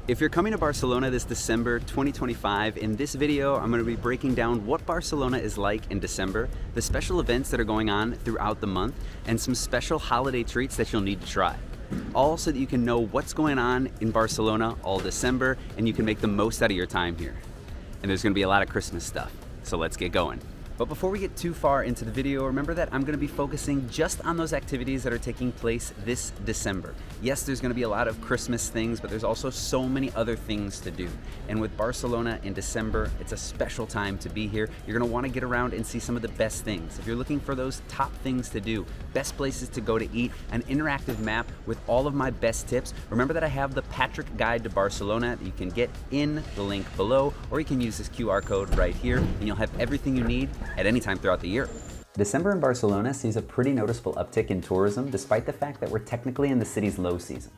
If you're coming to Barcelona this December 2025, in this video, I'm going to be breaking down what Barcelona is like in December, the special events that are going on throughout the month, and some special holiday treats that you'll need to try. All so that you can know what's going on in Barcelona all December, and you can make the most out of your time here. And there's going to be a lot of Christmas stuff, so let's get going. But before we get too far into the video, remember that I'm going to be focusing just on those activities that are taking place this December. Yes, there's going to be a lot of Christmas things, but there's also so many other things to do. And with Barcelona in December, it's a special time to be here. You're going to want to get around and see some of the best things. If you're looking for those top things to do, best places to go to eat, an interactive map with all of my best tips, remember that I have the Patrick Guide to Barcelona that you can get in the link below, or you can use this QR code right here, and you'll have everything you need at any time throughout the year. December in Barcelona sees a pretty noticeable uptick in tourism despite the fact that we're technically in the city's low season.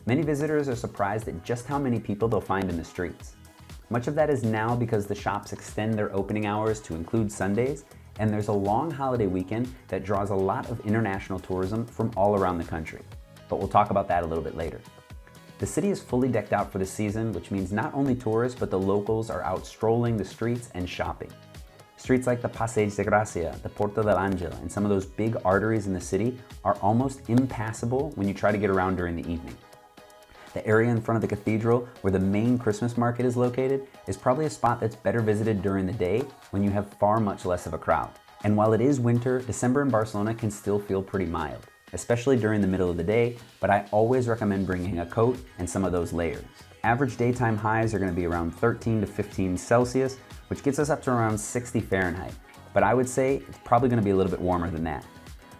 Many visitors are surprised at just how many people they'll find in the streets. Much of that is now because the shops extend their opening hours to include Sundays, and there's a long holiday weekend that draws a lot of international tourism from all around the country. But we'll talk about that a little bit later. The city is fully decked out for the season, which means not only tourists, but the locals are out strolling the streets and shopping. Streets like the Passeig de Gràcia, the Porta de l'Àngel, and some of those big arteries in the city are almost impassable when you try to get around during the evening. The area in front of the cathedral, where the main Christmas market is located, is probably a spot that's better visited during the day when you have far much less of a crowd. And while it is winter, December in Barcelona can still feel pretty mild, especially during the middle of the day, but I always recommend bringing a coat and some of those layers. Average daytime highs are going to be around 13 to 15 Celsius, which gets us up to around 60 Fahrenheit. But I would say it's probably going to be a little bit warmer than that.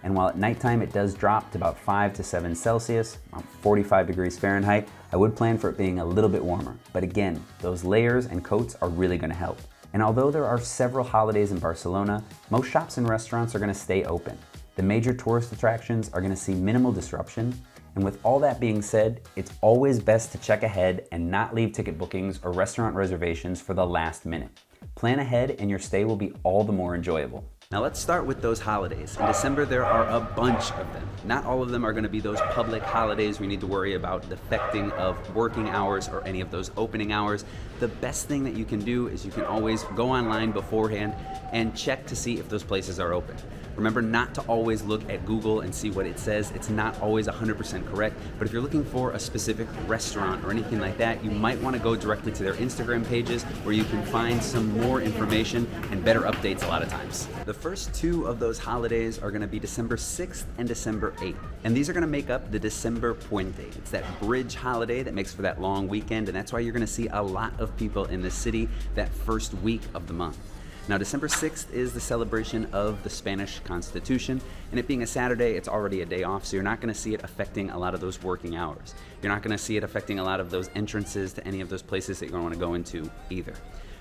And while at nighttime it does drop to about 5 to 7 Celsius, around 45 degrees Fahrenheit, I would plan for it being a little bit warmer. But again, those layers and coats are really going to help. And although there are several holidays in Barcelona, most shops and restaurants are going to stay open. The major tourist attractions are going to see minimal disruption. And with all that being said, it's always best to check ahead and not leave ticket bookings or restaurant reservations for the last minute. Plan ahead and your stay will be all the more enjoyable. Now let's start with those holidays. In December, there are a bunch of them. Not all of them are going to be those public holidays we need to worry about defecting of working hours or any of those opening hours. The best thing that you can do is you can always go online beforehand and check to see if those places are open. Remember not to always look at Google and see what it says. It's not always 100% correct, but if you're looking for a specific restaurant or anything like that, you might want to go directly to their Instagram pages where you can find some more information and better updates a lot of times. The first two of those holidays are going to be December 6th and December 8th, and these are going to make up the December Puente. It's that bridge holiday that makes for that long weekend, and that's why you're going to see a lot of people in the city that first week of the month. Now, December 6th is the celebration of the Spanish Constitution, and it being a Saturday, it's already a day off, so you're not going to see it affecting a lot of those working hours. You're not going to see it affecting a lot of those entrances to any of those places that you're going to want to go into either.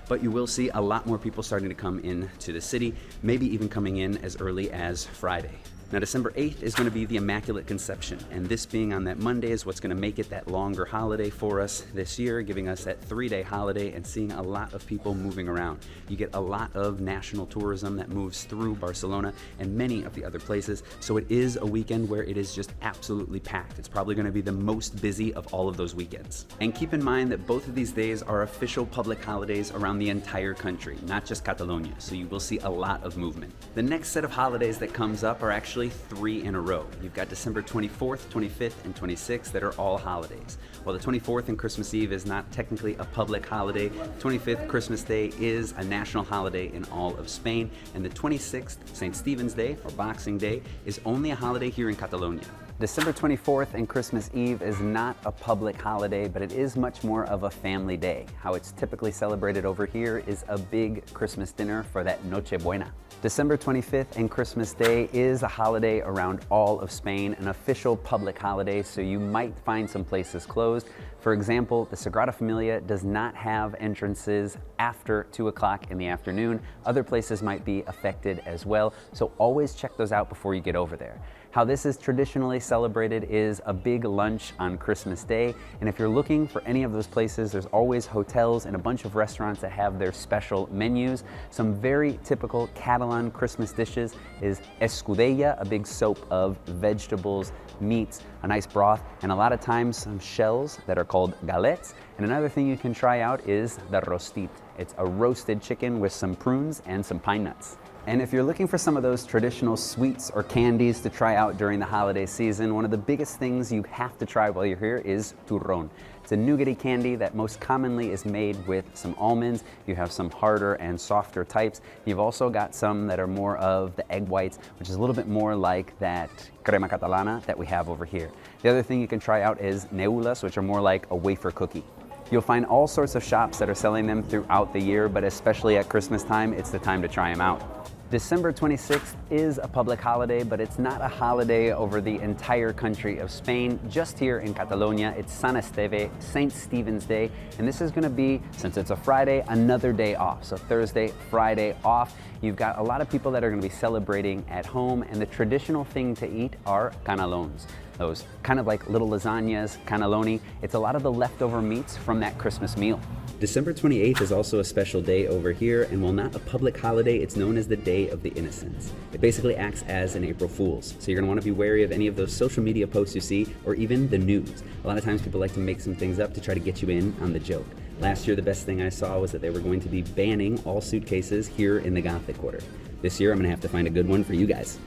But you will see a lot more people starting to come into the city, maybe even coming in as early as Friday. Now, December 8th is going to be the Immaculate Conception, and this being on that Monday is what's going to make it that longer holiday for us this year, giving us that 3-day holiday and seeing a lot of people moving around. You get a lot of national tourism that moves through Barcelona and many of the other places, so it is a weekend where it is just absolutely packed. It's probably going to be the most busy of all of those weekends. And keep in mind that both of these days are official public holidays around the entire country, not just Catalonia, so you will see a lot of movement. The next set of holidays that comes up are actually 3 in a row. You've got December 24th, 25th, and 26th that are all holidays. While the 24th and Christmas Eve is not technically a public holiday, 25th Christmas Day is a national holiday in all of Spain, and the 26th, St. Stephen's Day or Boxing Day, is only a holiday here in Catalonia. December 24th and Christmas Eve is not a public holiday, but it is much more of a family day. How it's typically celebrated over here is a big Christmas dinner for that Noche Buena. December 25th and Christmas Day is a holiday around all of Spain, an official public holiday, so you might find some places closed. For example, the Sagrada Familia does not have entrances after 2 o'clock in the afternoon. Other places might be affected as well, so always check those out before you get over there. How this is traditionally celebrated is a big lunch on Christmas Day, and if you're looking for any of those places, there's always hotels and a bunch of restaurants that have their special menus. Some very typical Catalan Christmas dishes is escudella, a big soup of vegetables, meats, a nice broth, and a lot of times some shells that are called galets. And another thing you can try out is the rostit. It's a roasted chicken with some prunes and some pine nuts. And if you're looking for some of those traditional sweets or candies to try out during the holiday season, one of the biggest things you have to try while you're here is turrón. It's a nougaty candy that most commonly is made with some almonds. You have some harder and softer types. You've also got some that are more of the egg whites, which is a little bit more like that crema catalana that we have over here. The other thing you can try out is neulas, which are more like a wafer cookie. You'll find all sorts of shops that are selling them throughout the year, but especially at Christmas time, it's the time to try them out. December 26th is a public holiday, but it's not a holiday over the entire country of Spain. Just here in Catalonia, it's San Esteve, St. Stephen's Day, and this is gonna be, since it's a Friday, another day off. So Thursday, Friday off. You've got a lot of people that are gonna be celebrating at home, and the traditional thing to eat are canelons. Those kind of like little lasagnas, cannelloni. It's a lot of the leftover meats from that Christmas meal. December 28th is also a special day over here, and while not a public holiday, it's known as the Day of the Innocents. It basically acts as an April Fool's, so you're gonna wanna be wary of any of those social media posts you see, or even the news. A lot of times people like to make some things up to try to get you in on the joke. Last year, the best thing I saw was that they were going to be banning all suitcases here in the Gothic Quarter. This year, I'm gonna have to find a good one for you guys.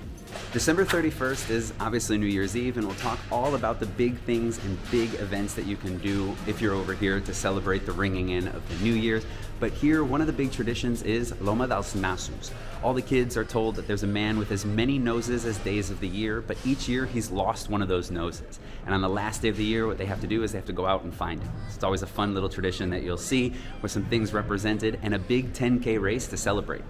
December 31st is obviously New Year's Eve, and we'll talk all about the big things and big events that you can do if you're over here to celebrate the ringing in of the New Year's. But here, one of the big traditions is Loma dels Nassos. All the kids are told that there's a man with as many noses as days of the year, but each year he's lost one of those noses. And on the last day of the year, what they have to do is they have to go out and find him. So it's always a fun little tradition that you'll see with some things represented and a big 10K race to celebrate.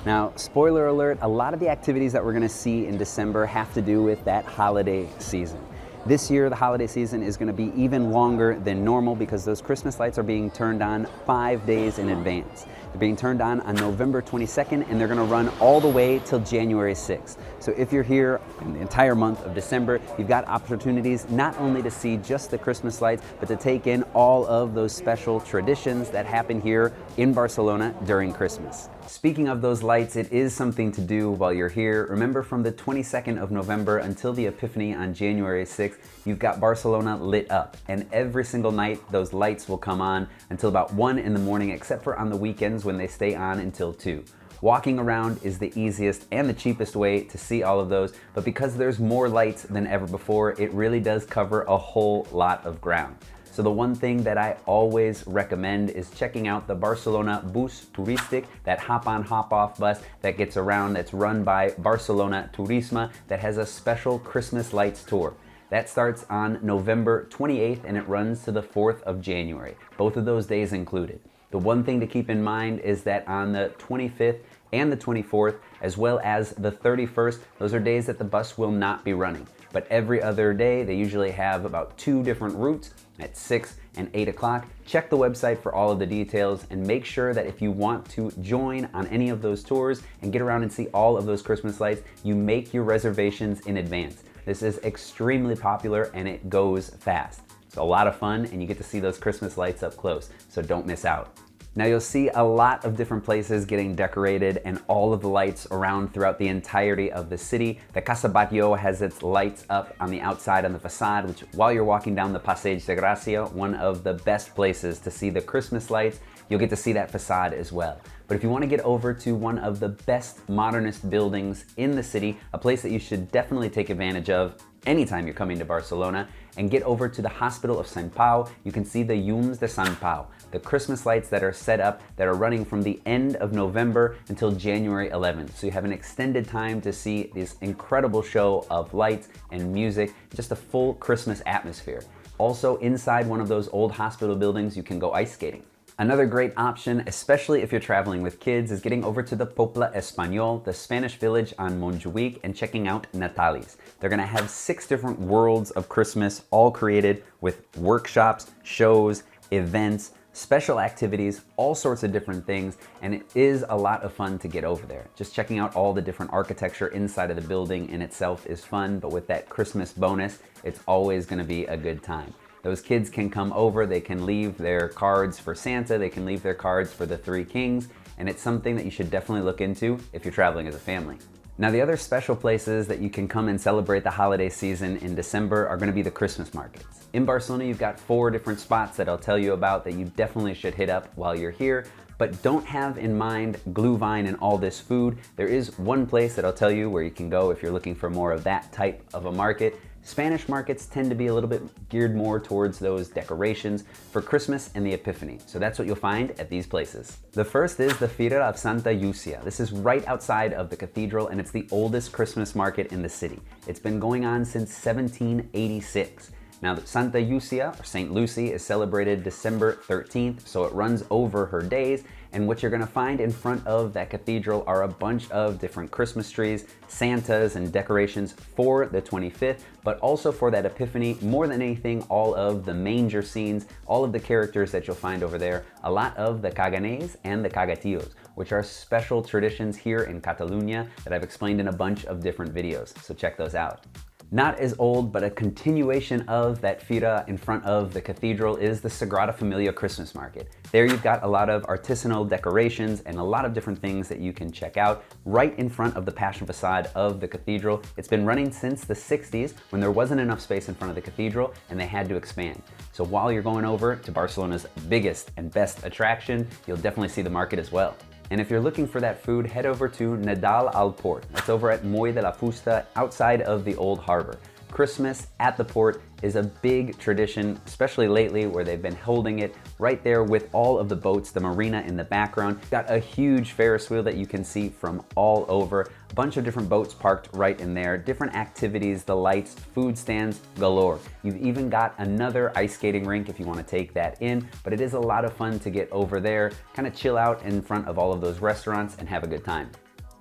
Now, spoiler alert, a lot of the activities that we're gonna see in December have to do with that holiday season. This year, the holiday season is gonna be even longer than normal because those Christmas lights are being turned on 5 days in advance. They're being turned on November 22nd, and they're gonna run all the way till January 6th. So if you're here in the entire month of December, you've got opportunities not only to see just the Christmas lights, but to take in all of those special traditions that happen here in Barcelona during Christmas. Speaking of those lights, it is something to do while you're here. Remember, from the 22nd of November until the Epiphany on January 6th, you've got Barcelona lit up. And every single night, those lights will come on until about 1 in the morning, except for on the weekends when they stay on until 2. Walking around is the easiest and the cheapest way to see all of those, but because there's more lights than ever before, it really does cover a whole lot of ground. So the one thing that I always recommend is checking out the Barcelona Bus Turístic, that hop-on, hop-off bus that gets around, that's run by Barcelona Turisme, that has a special Christmas lights tour. That starts on November 28th and it runs to the 4th of January, both of those days included. The one thing to keep in mind is that on the 25th and the 24th, as well as the 31st, those are days that the bus will not be running. But every other day, they usually have about 2 different routes at 6 and 8 o'clock. Check the website for all of the details and make sure that if you want to join on any of those tours and get around and see all of those Christmas lights, you make your reservations in advance. This is extremely popular and it goes fast. It's a lot of fun and you get to see those Christmas lights up close, so don't miss out. Now you'll see a lot of different places getting decorated and all of the lights around throughout the entirety of the city. The Casa Batlló has its lights up on the outside on the facade, which while you're walking down the Passeig de Gràcia, one of the best places to see the Christmas lights, you'll get to see that facade as well. But if you want to get over to one of the best modernist buildings in the city, a place that you should definitely take advantage of anytime you're coming to Barcelona, and get over to the Hospital of Sant Pau, you can see the Llums de Sant Pau, the Christmas lights that are set up that are running from the end of November until January 11th. So you have an extended time to see this incredible show of lights and music, just a full Christmas atmosphere. Also, inside one of those old hospital buildings, you can go ice skating. Another great option, especially if you're traveling with kids, is getting over to the Pobla Espanyol, the Spanish village on Montjuïc, and checking out Natalis. They're gonna have 6 different worlds of Christmas, all created with workshops, shows, events, special activities, all sorts of different things, and it is a lot of fun to get over there. Just checking out all the different architecture inside of the building in itself is fun, but with that Christmas bonus, it's always gonna be a good time. Those kids can come over, they can leave their cards for Santa, they can leave their cards for the Three Kings, and it's something that you should definitely look into if you're traveling as a family. Now, the other special places that you can come and celebrate the holiday season in December are gonna be the Christmas markets. In Barcelona, you've got 4 different spots that I'll tell you about that you definitely should hit up while you're here, but don't have in mind glühwein and all this food. There is one place that I'll tell you where you can go if you're looking for more of that type of a market. Spanish markets tend to be a little bit geared more towards those decorations for Christmas and the Epiphany. So that's what you'll find at these places. The first is the Fira of Santa Lucia. This is right outside of the cathedral, and it's the oldest Christmas market in the city. It's been going on since 1786. Now, Santa Lucia, or St. Lucy, is celebrated December 13th, so it runs over her days. And what you're gonna find in front of that cathedral are a bunch of different Christmas trees, Santas, and decorations for the 25th, but also for that Epiphany. More than anything, all of the manger scenes, all of the characters that you'll find over there, a lot of the caganes and the cagatillos, which are special traditions here in Catalunya that I've explained in a bunch of different videos, so check those out. Not as old, but a continuation of that Fira in front of the cathedral is the Sagrada Familia Christmas Market. There you've got a lot of artisanal decorations and a lot of different things that you can check out right in front of the Passion facade of the cathedral. It's been running since the 60s when there wasn't enough space in front of the cathedral and they had to expand. So while you're going over to Barcelona's biggest and best attraction, you'll definitely see the market as well. And if you're looking for that food, head over to Nadal al Port. That's over at Moll de la Fusta, outside of the Old Harbor. Christmas at the port is a big tradition, especially lately where they've been holding it right there with all of the boats, the marina in the background. Got a huge Ferris wheel that you can see from all over. A bunch of different boats parked right in there, different activities, the lights, food stands galore. You've even got another ice skating rink if you want to take that in, but it is a lot of fun to get over there, kind of chill out in front of all of those restaurants and have a good time.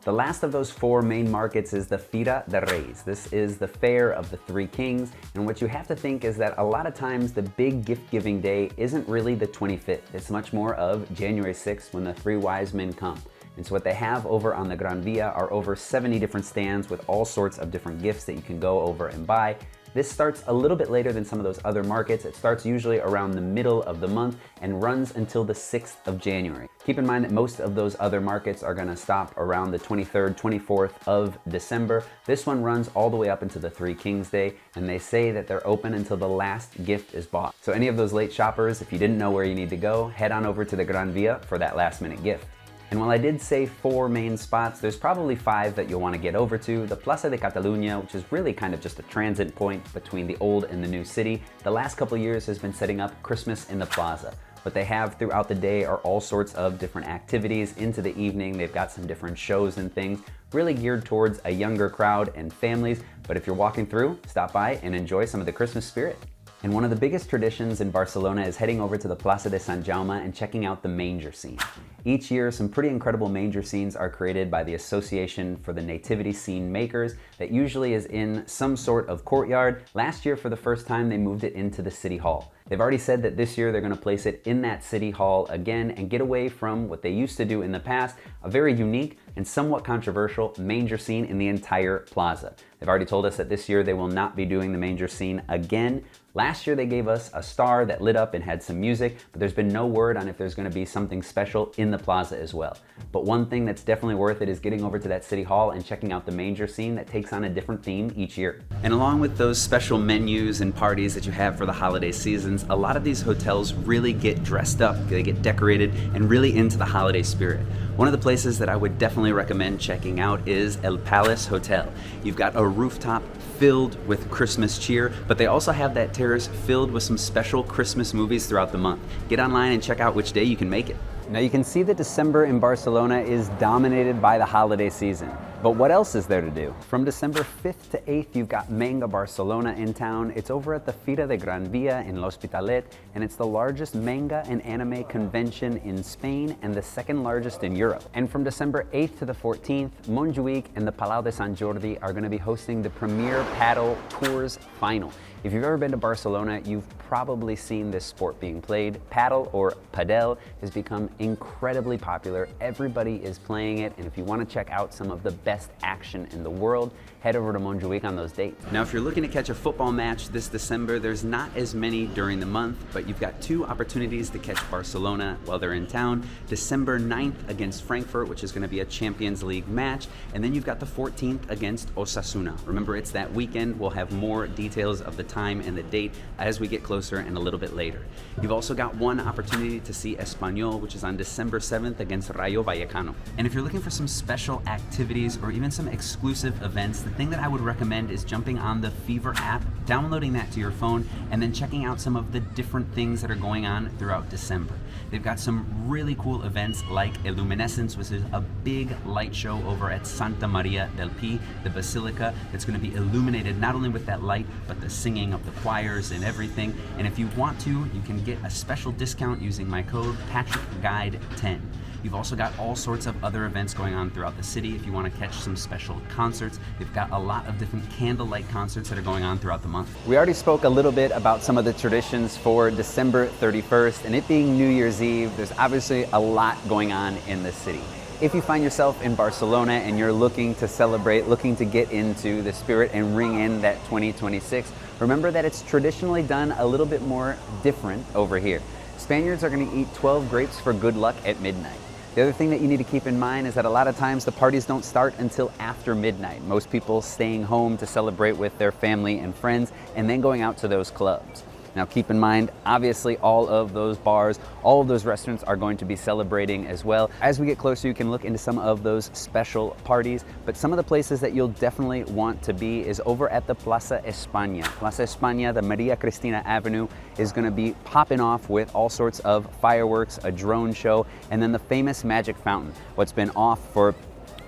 The last of those 4 main markets is the Fira de Reis. This is the fair of the Three Kings, and what you have to think is that a lot of times the big gift-giving day isn't really the 25th. It's much more of January 6th when the 3 wise men come. And so what they have over on the Gran Via are over 70 different stands with all sorts of different gifts that you can go over and buy. This starts a little bit later than some of those other markets. It starts usually around the middle of the month and runs until the 6th of January. Keep in mind that most of those other markets are gonna stop around the 23rd, 24th of December. This one runs all the way up into the Three Kings Day, and they say that they're open until the last gift is bought. So any of those late shoppers, if you didn't know where you need to go, head on over to the Gran Via for that last minute gift. And while I did say 4 main spots, there's probably 5 that you'll want to get over to. The Plaza de Catalunya, which is really kind of just a transit point between the old and the new city, the last couple years has been setting up Christmas in the plaza. What they have throughout the day are all sorts of different activities. Into the evening, they've got some different shows and things, really geared towards a younger crowd and families. But if you're walking through, stop by and enjoy some of the Christmas spirit. And one of the biggest traditions in Barcelona is heading over to the Plaça de Sant Jaume and checking out the manger scene. Each year, some pretty incredible manger scenes are created by the Association for the Nativity Scene Makers that usually is in some sort of courtyard. Last year, for the first time, they moved it into the City Hall. They've already said that this year they're going to place it in that City Hall again and get away from what they used to do in the past, a very unique and somewhat controversial manger scene in the entire plaza. They've already told us that this year they will not be doing the manger scene again. Last year they gave us a star that lit up and had some music, but there's been no word on if there's going to be something special in the plaza as well. But one thing that's definitely worth it is getting over to that City Hall and checking out the manger scene that takes on a different theme each year. And along with those special menus and parties that you have for the holiday seasons, a lot of these hotels really get dressed up, they get decorated and really into the holiday spirit. One of the places that I would definitely recommend checking out is El Palace Hotel. You've got a rooftop filled with Christmas cheer, but they also have that terrace filled with some special Christmas movies throughout the month. Get online and check out which day you can make it. Now you can see that December in Barcelona is dominated by the holiday season. But what else is there to do? From December 5th to 8th, you've got Manga Barcelona in town. It's over at the Fira de Gran Via in L'Hospitalet, and it's the largest manga and anime convention in Spain and the second largest in Europe. And from December 8th to the 14th, Montjuic and the Palau de Sant Jordi are going to be hosting the Premier Paddle Tours Final. If you've ever been to Barcelona, you've probably seen this sport being played. Paddle, or padel, has become incredibly popular. Everybody is playing it, and if you want to check out some of the best action in the world, head over to Montjuic on those dates. Now, if you're looking to catch a football match this December, there's not as many during the month, but you've got 2 opportunities to catch Barcelona while they're in town. December 9th against Frankfurt, which is going to be a Champions League match, and then you've got the 14th against Osasuna. Remember, it's that weekend. We'll have more details of the time and the date as we get closer and a little bit later. You've also got one opportunity to see Espanyol, which is on December 7th against Rayo Vallecano. And if you're looking for some special activities or even some exclusive events, the thing that I would recommend is jumping on the Fever app, downloading that to your phone, and then checking out some of the different things that are going on throughout December. They've got some really cool events like Illuminescence, which is a big light show over at Santa Maria del Pi, the basilica, that's going to be illuminated not only with that light, but the singing of the choirs and everything. And if you want to, you can get a special discount using my code PatrickGuide10. You've also got all sorts of other events going on throughout the city. If you want to catch some special concerts, they've got a lot of different candlelight concerts that are going on throughout the month. We already spoke a little bit about some of the traditions for December 31st, and it being New Year's Eve, there's obviously a lot going on in the city. If you find yourself in Barcelona and you're looking to celebrate, looking to get into the spirit and ring in that 2026, remember that it's traditionally done a little bit more different over here. Spaniards are going to eat 12 grapes for good luck at midnight. The other thing that you need to keep in mind is that a lot of times the parties don't start until after midnight. Most people staying home to celebrate with their family and friends and then going out to those clubs. Now keep in mind, obviously all of those bars, all of those restaurants are going to be celebrating as well. As we get closer, you can look into some of those special parties, but some of the places that you'll definitely want to be is over at the Plaza España. Plaza España, the Maria Cristina Avenue, is going to be popping off with all sorts of fireworks, a drone show, and then the famous Magic Fountain. What's been off for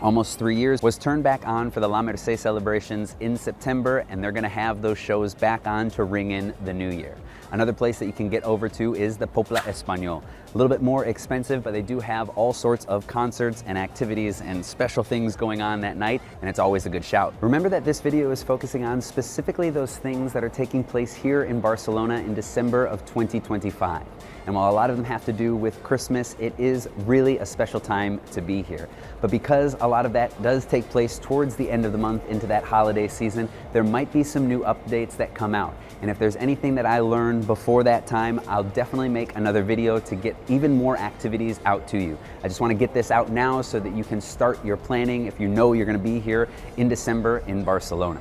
almost 3 years was turned back on for the La Merced celebrations in September, and they're going to have those shows back on to ring in the new year. Another place that you can get over to is the Pobla Español. A little bit more expensive, but they do have all sorts of concerts and activities and special things going on that night, and it's always a good shout. Remember that this video is focusing on specifically those things that are taking place here in Barcelona in December of 2025. And while a lot of them have to do with Christmas, it is really a special time to be here. But because a lot of that does take place towards the end of the month into that holiday season, there might be some new updates that come out. And if there's anything that I learned before that time, I'll definitely make another video to get even more activities out to you. I just want to get this out now so that you can start your planning if you know you're going to be here in December in Barcelona.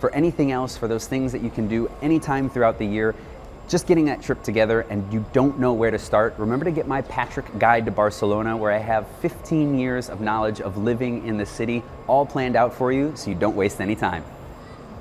For anything else, for those things that you can do anytime throughout the year, just getting that trip together and you don't know where to start, remember to get my Patrick Guide to Barcelona, where I have 15 years of knowledge of living in the city all planned out for you so you don't waste any time.